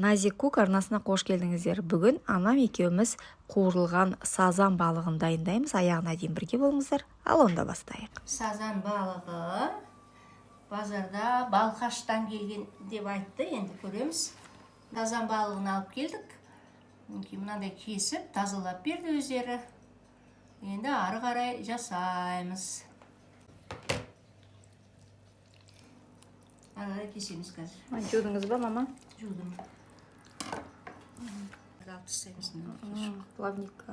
Назик Кук арнасына қош келдіңіздер. Бүгін анам екеуміз қуырылған сазан балығын дайындаймыз. Аяғына дейін бірге болыңыздар. Ал онда бастайық. Сазан балығы базарда Балқаштан келген деп айтты. Енді көреміз. Сазан балығын алып келдік. Мынандай кесіп, тазалап берді өздері. Енді ары қарай жасаймыз. Ары қарай кесеміз қазір. Жудыңыз ба, мама? Жудым. Алып тастаймыз. Плавник.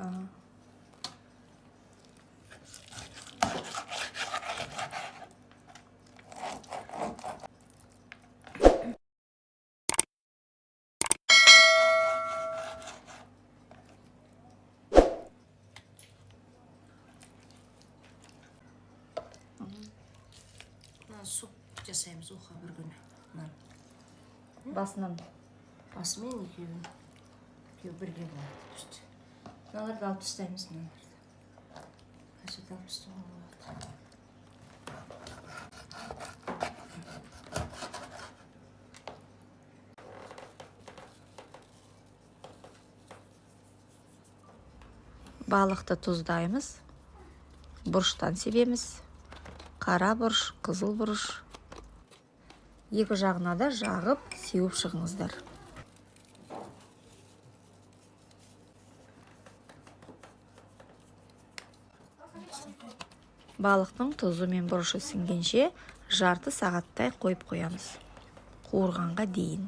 Суп жасаймыз оқа бір күні. Басынан. Басымен екеуі бірге болады. Мыналарды алып тастаймыз. Қажет алып тастауға болады. Балықты тұздаймыз. Бұрыштан себеміз. Қара бұрыш, қызыл бұрыш. Екі жағына да жағып, сеуіп шығыңыздар. Балықтың тұзы мен бұрышы сіңгенше жарты сағаттай қойып қоямыз. Қуырғанға дейін.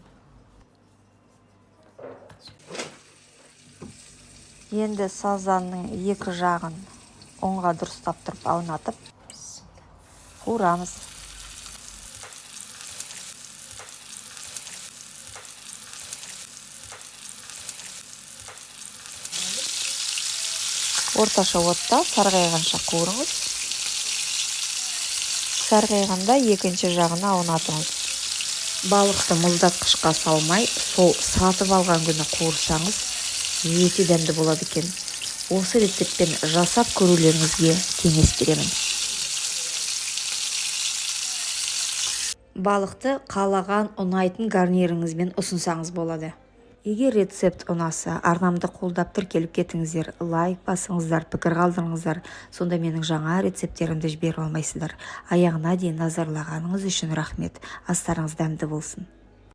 Енді сазанның екі жағын оңға дұрыстап тұрып аунатып қуырамыз. Орташа отта сарғайғанша қуырыңыз. Сарғайғанда екінші жағына аунатыңыз. Балықты мұздатқышқа салмай, сол сатып алған күні қуырсаңыз, өте дәмді болады екен. Осы рецептпен жасап көрулеріңізге кеңес беремін. Балықты қалаған ұнайтын гарниріңізбен ұсынсаңыз болады. Егер рецепт ұнаса, арнамды қолдап тіркеліп кетіңіздер, лайк басыңыздар, пікір қалдырыңыздар. Сонда менің жаңа рецепттерімді жіберіп алмайсыздар. Аяғына дейін назарлағаныңыз үшін рахмет. Астарыңыз дәмді болсын.